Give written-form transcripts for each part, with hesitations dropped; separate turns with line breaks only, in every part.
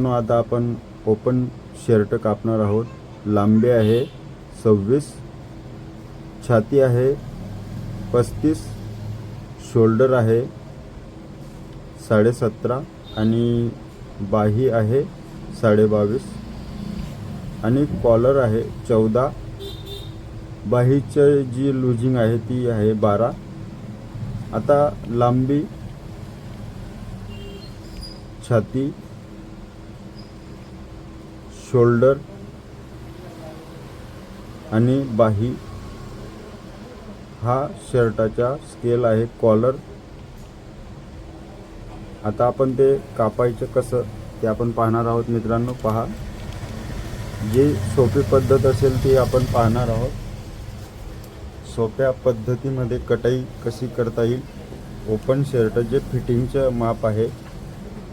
मित्रांनो, आता आपण ओपन शर्ट कापणार आहोत। लांबी आहे 26, छाती आहे 35, शोल्डर आहे 17.5 आणि बाही आहे 22.5 आणि कॉलर आहे 14। बाहीची जी लूजिंग आहे ती आहे 12। आता लांबी, छाती, शोल्डर आणि बाही हा शर्टाचा स्केल आहे। कॉलर आता आपण ते कापायचं कसं ते आपण पाहणार आहोत मित्रांनो। पहा, जी सोपी पद्धत असेल ती आपण पाहणार आहोत। सोप्या पद्धतीमध्ये कटाई कशी करता येईल। ओपन शर्ट जे फिटिंगचं माप आहे,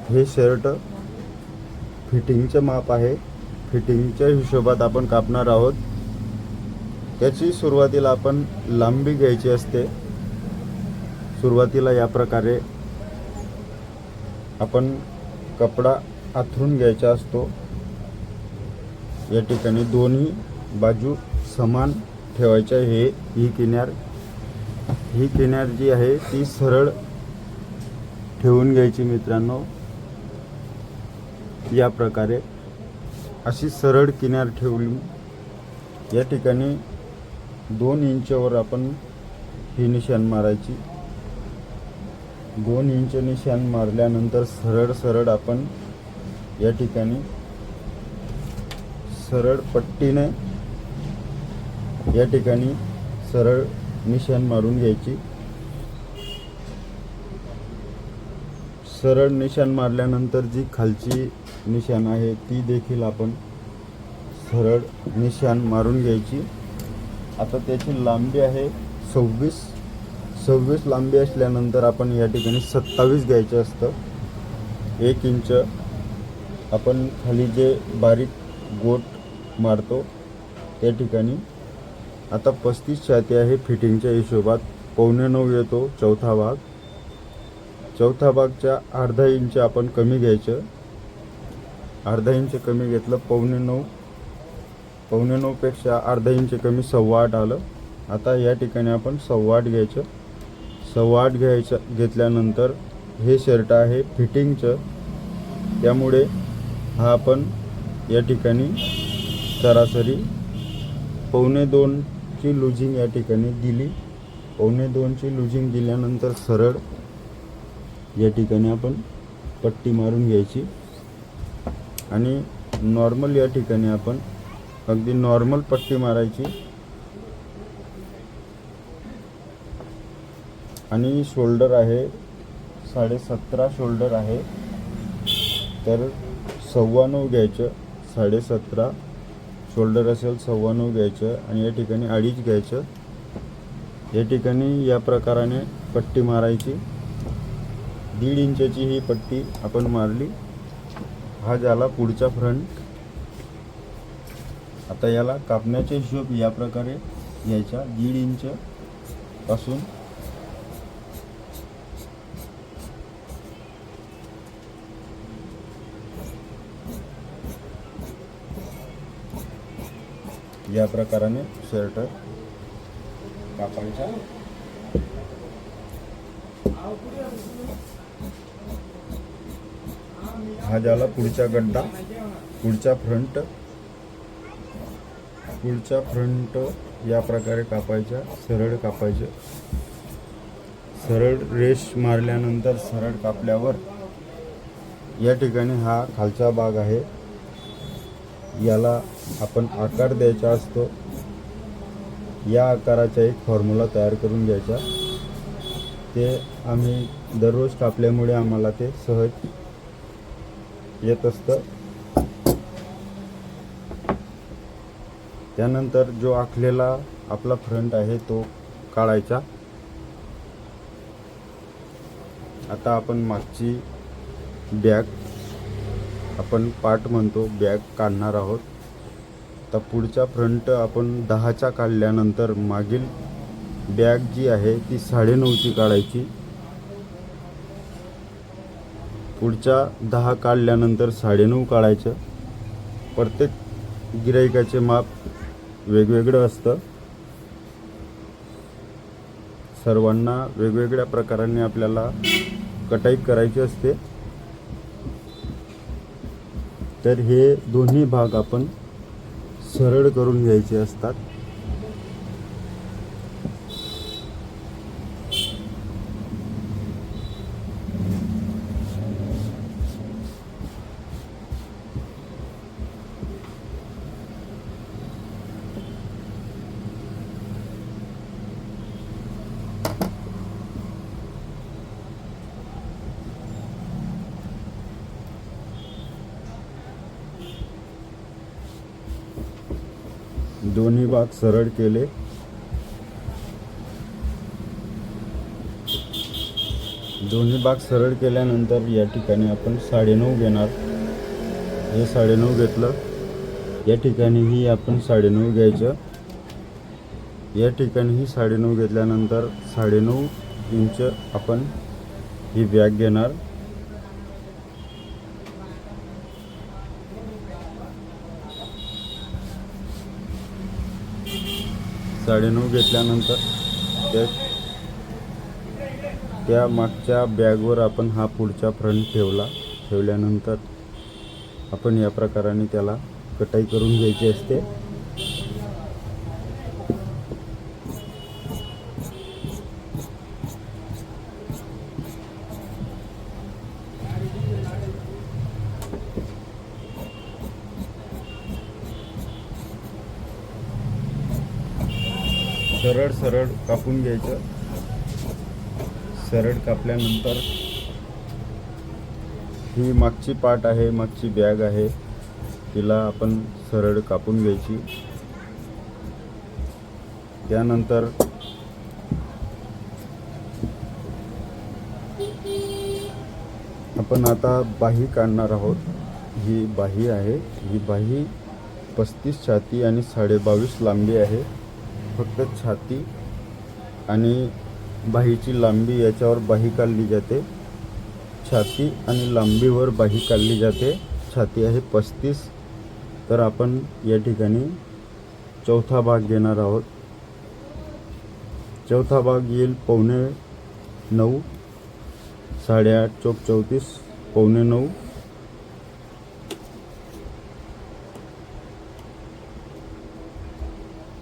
हे शर्ट फिटिंगचं माप आहे। फिटिंगच्या हिशोबात आपण कापणार आहोत। त्याची सुरुवातीला आपण लांबी घ्यायची असते। सुरुवातीला या प्रकारे आपण कपडा आथरून घ्यायचा असतो। या ठिकाणी दोन्ही बाजू समान ठेवायच्या। ही किनार जी आहे ती सरळ ठेवून घ्यायची मित्रांनो। या प्रकारे अशी सरळ किनार ठेवली। या ठिकाणी 2 इंचवर आपण ही निशाण मारायची। 2 इंच निशाण मारल्यानंतर सरळ आपण या ठिकाणी सरळ पट्टीने या ठिकाणी सरळ निशाण मारून घ्यायची। सरळ निशाण मारल्यानंतर जी खालची निशाण आहे ती देखील आपण सरळ निशाण मारून घ्यायची। आता त्याची लांबी आहे 26 लांबी असल्यानंतर आपण या ठिकाणी 27 घ्यायचं असतं। 1 इंच आपण खाली जे बारीक गोट मारतो त्या ठिकाणी। आता 35 छाती आहे। फिटिंगच्या हिशोबात 8.25 येतो चौथा भाग। चौथा भागच्या अर्धा इंच आपण कमी घ्यायचं। अर्धा इंच कमी घेतलं 8.25, 8.25 पेक्षा अर्धा इंच कमी 8.25 आलं। आता या ठिकाणी आपण 8.25 घ्यायचं। 8.25 घेतल्यानंतर हे शर्ट आहे फिटिंगचं, त्यामुळे हा आपण या ठिकाणी सरासरी 2.25 ची लूजिंग या ठिकाणी दिली। 2.25 ची लूजिंग दिल्यानंतर सरळ या ठिकाणी आपण पट्टी मारून घ्यायची आणि नॉर्मल या ठिकाणी आपण अगदी नॉर्मल पट्टी मारायची। आणि शोल्डर आहे 17.5 शोल्डर आहे, तर 9.25 घ्यायचं। 17.5 शोल्डर असेल 9.25 घ्यायचं आणि या ठिकाणी 2.5 घ्यायचं। या ठिकाणी या प्रकाराने पट्टी मारायची। 1.5 इंचाची ही पट्टी आपण मारली। हा झाला पुढचा फ्रंट। आता याला कापण्याचे हिशोब या प्रकारे घ्यायचा। 1.5 इंच पासून या प्रकाराने शर्ट कापायचा। हा झाला पुढचा गड्डा, पुढचा फ्रंट या प्रकारे कापायचा। सरळ कापायचं। सरळ रेष मारल्यानंतर सरळ कापल्यावर या ठिकाणी हा खालचा भाग आहे, याला आपण आकार द्यायचा असतो। या आकाराचा एक फॉर्म्युला तयार करून घ्यायचा। ते आम्ही दररोज कापल्यामुळे आम्हाला ते सहज येत असतं। त्यानंतर जो आखलेला आपला फ्रंट आहे तो काढायचा। आता आपण मागची बॅग, आपण पार्ट म्हणतो, बॅग काढणार आहोत। तर पुढचा फ्रंट आपण 10चा काढल्यानंतर मागील बॅग जी आहे ती 9.5ची काढायची। पुढच्या 10 काढल्यानंतर 9.5 काढायचं. प्रत्येक गिराईकाचे माप वेगवेगळं असतं. सर्वांना वेगवेगळ्या प्रकाराने आपल्याला कटाई करायची असते. तर हे दोन्ही भाग आपण सरळ करून घ्यायचे असतात. दोन्ही भाग सरळ केले. दोन्ही भाग सरळ केल्यानंतर या ठिकाणी आपण 9.5 घेणार. हे 9.5 घेतलं. या ठिकाणीही आपण 9.5 घ्यायचं. या ठिकाणीही 9.5 घेतल्यानंतर 9.5 इंच आपण ही बॅग घेणार. साडेनऊ घेतल्यानंतर त्या मागच्या बॅगवर आपण हा पुढचा फ्रंट ठेवल्यानंतर आपण या प्रकाराने त्याला कटाई करून घ्यायची असते. सरळ कापून घ्यायचं. सरळ कापल्यानंतर ही मागची पार्ट आहे, मागची बॅग आहे, तिला आपण सरळ कापून घ्यायची. त्यानंतर आपण आता बाही काढणार आहोत. ही बाही आहे. ही बाही 35 छाती आणि 22.5 लांबी आहे. फक्त छाती आणि बाहीची लांबी याच्यावर बाही काढली जाते. छाती आणि लांबीवर बाही काढली जाते. छाती आहे 35. तर आपण या ठिकाणी चौथा भाग घेणार आहोत. चौथा भाग येईल 8:45. 8.5 चौक 34, 8:45.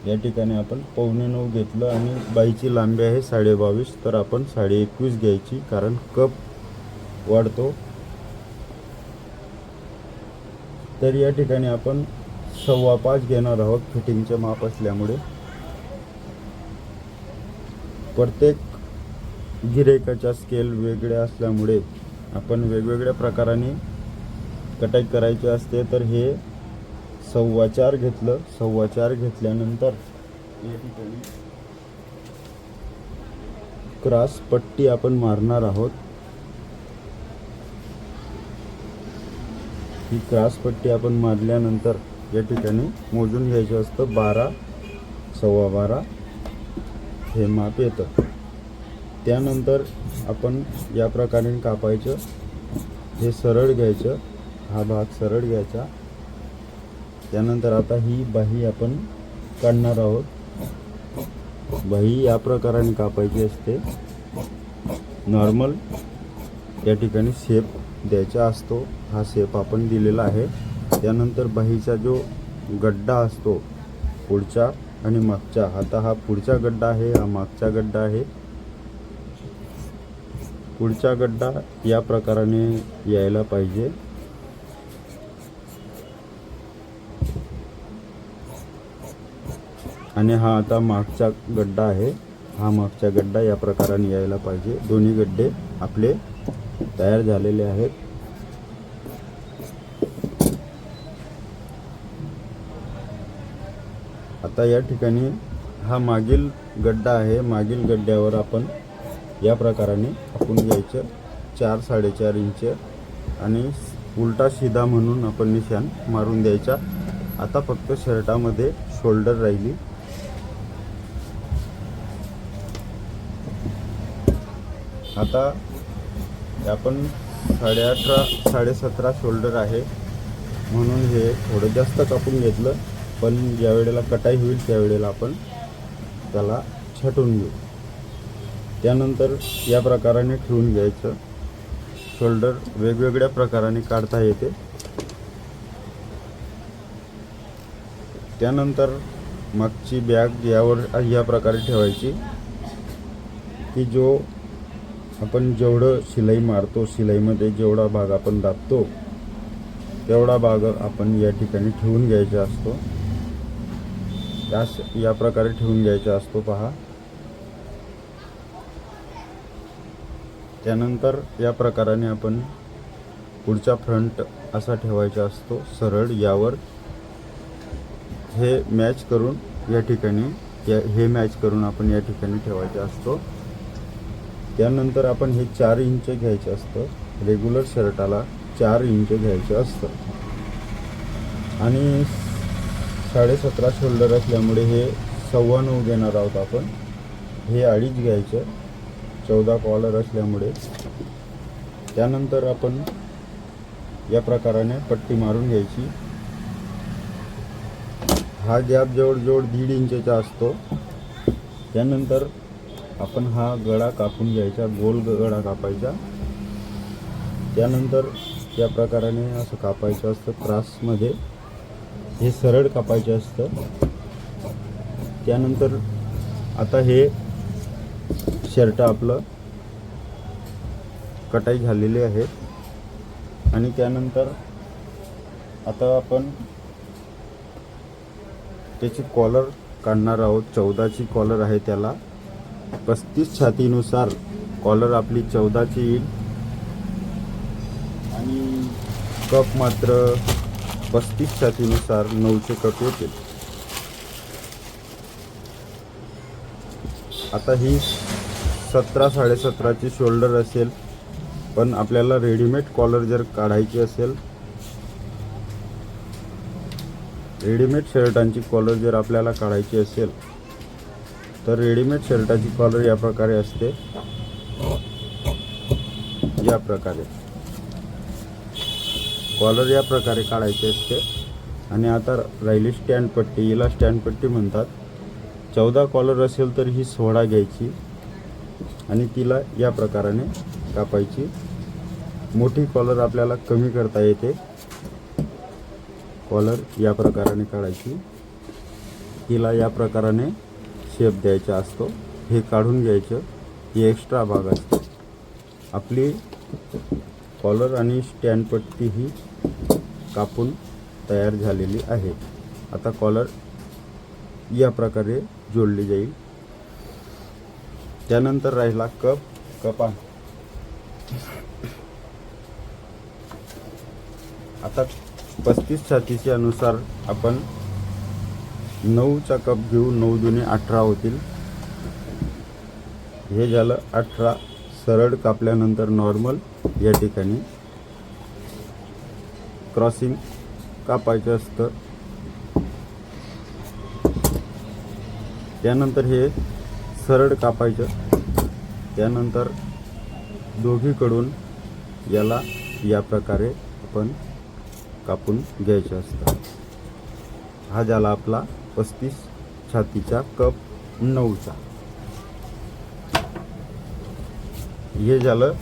या ठिकाणी आपण 8:45 घेतलं आणि बाईची लांबी आहे 22.5. तर आपण 21.5 घ्यायची, कारण कप वाढतो. तर या ठिकाणी आपण 5.25 घेणार आहोत. फिटिंगचे माप असल्यामुळे प्रत्येक गिऱ्हाईकाच्या स्केल वेगळ्या असल्यामुळे आपण वेगवेगळ्या प्रकाराने कटाई करायची असते. तर हे 4.25 घेतलं. 4.25 घेतल्यानंतर या ठिकाणी क्रॉस पट्टी आपण मारणार आहोत. ही क्रॉस पट्टी आपण मारल्यानंतर या ठिकाणी मोजून घ्यायचं असतं. 12, 12.25 हे माप येतं. त्यानंतर आपण या प्रकारे कापायचं. हे सरळ घ्यायचं, हा भाग सरळ घ्यायचा. त्यानंतर आता ही बाही आपण काढणार आहोत. बाही या प्रकाराने कापायची असते. नॉर्मल या ठिकाणी शेप द्यायचा असतो. हा शेप आपण दिलेला आहे. त्यानंतर बाहीचा जो गड्डा असतो पुढचा आणि मागचा, आता हा पुढचा गड्डा आहे, हा मागचा गड्डा आहे. पुढचा गड्डा या प्रकाराने यायला पाहिजे. आणि हा आता मागचा गड्डा आहे. हा मागचा गड्डा या प्रकाराने यायला पाहिजे. दोन्ही गड्डे आपले तयार झालेले आहेत. आता या ठिकाणी हा मागील गड्डा आहे. मागील गड्ड्यावर आपण या प्रकाराने कापून घ्यायचं. 4, 4.5 इंच आणि उलटा सीधा म्हणून आपण निशाण मारून द्यायचा. आता फक्त शर्टामध्ये शोल्डर राहिली. आता आपण 18.5 17.5 शोल्डर आहे, म्हणून हे थोडं जास्त कापून घेतलं. पण ज्या वेळेला कटाई होईल त्यावेळेला आपण त्याला छाटून घेऊ. त्यानंतर या प्रकाराने ठेवून घ्यायचं. शोल्डर वेगवेगळ्या प्रकाराने काढता येते. त्यानंतर मागची बॅग यावर या प्रकारे ठेवायची की जो आपण जेवढं शिलाई मारतो, शिलाईमध्ये जेवढा भाग आपण दाबतो तेवढा भाग आपण या ठिकाणी ठेवून घ्यायचा असतो. या प्रकारे ठेवून घ्यायचा असतो पहा. त्यानंतर या प्रकाराने आपण पुढचा फ्रंट असा ठेवायचा असतो सरळ. यावर हे मॅच करून या ठिकाणी हे मॅच करून आपण या ठिकाणी ठेवायचा असतो. त्यानंतर आपण हे 4 इंच घ्यायचं असतं. रेग्युलर शर्टाला 4 इंच घ्यायचं असतं आणि 17.5 शोल्डर असल्यामुळे हे 9.25 घेणार आहोत आपण. हे 2.5 घ्यायचं, 14 कॉलर असल्यामुळे. त्यानंतर आपण या प्रकाराने पट्टी मारून घ्यायची. हा गॅप जवळजवळ 1.5 इंचचा असतो. त्यानंतर आपण हा गळा कापून घ्यायचा, गोल गळा कापायचा. त्यानंतर या प्रकाराने असं कापायचं असतं क्रॉसमध्ये. हे सरळ कापायचं असतं. त्यानंतर आता हे शर्ट आपलं कटाई झालेली आहे आणि त्यानंतर आता आपण त्याची कॉलर काढणार आहोत. 14ची कॉलर आहे त्याला. 35 छातीनुसार कॉलर आपली 14ची येईल आणि कप मात्र 35 छातीनुसार 9चे कप येतील. आता ही 17 17.5ची शोल्डर असेल, पण आपल्याला रेडीमेड कॉलर जर काढायची असेल, रेडीमेड शर्टांची कॉलर जर आपल्याला काढायची असेल तर रेडीमेड शर्टाची कॉलर या प्रकारे असते. या प्रकारे कॉलर या प्रकारे काढायची असते. आणि आता राहिली स्टँड पट्टी. हिला स्टँड पट्टी म्हणतात. 14 कॉलर असेल तर ही 16 घ्यायची आणि तिला या प्रकाराने कापायची. मोठी कॉलर आपल्याला कमी करता येते. कॉलर या प्रकाराने काढायची. तिला या प्रकाराने शेप द्यायचा असतो. हे काढून घ्यायचं. ही एक्स्ट्रा भाग असतो. आपली कॉलर आणि स्टँड पट्टी ही कापून तयार झालेली आहे. आता कॉलर या प्रकारे जोडली जाईल. त्यानंतर राहिला कपा. आता 35 छातीच्या अनुसार आपण 9चा कप घेऊ. 9 दुने 18 होतील. हे झालं 18. सरळ कापल्यानंतर नॉर्मल या ठिकाणी क्रॉसिंग कापायचं असतं. त्यानंतर हे सरळ कापायचं. त्यानंतर दोघीकडून याला या प्रकारे आपण कापून घ्यायचं असतं. हा झाला आपला 35 छातीचा कप 9चा. हे झालं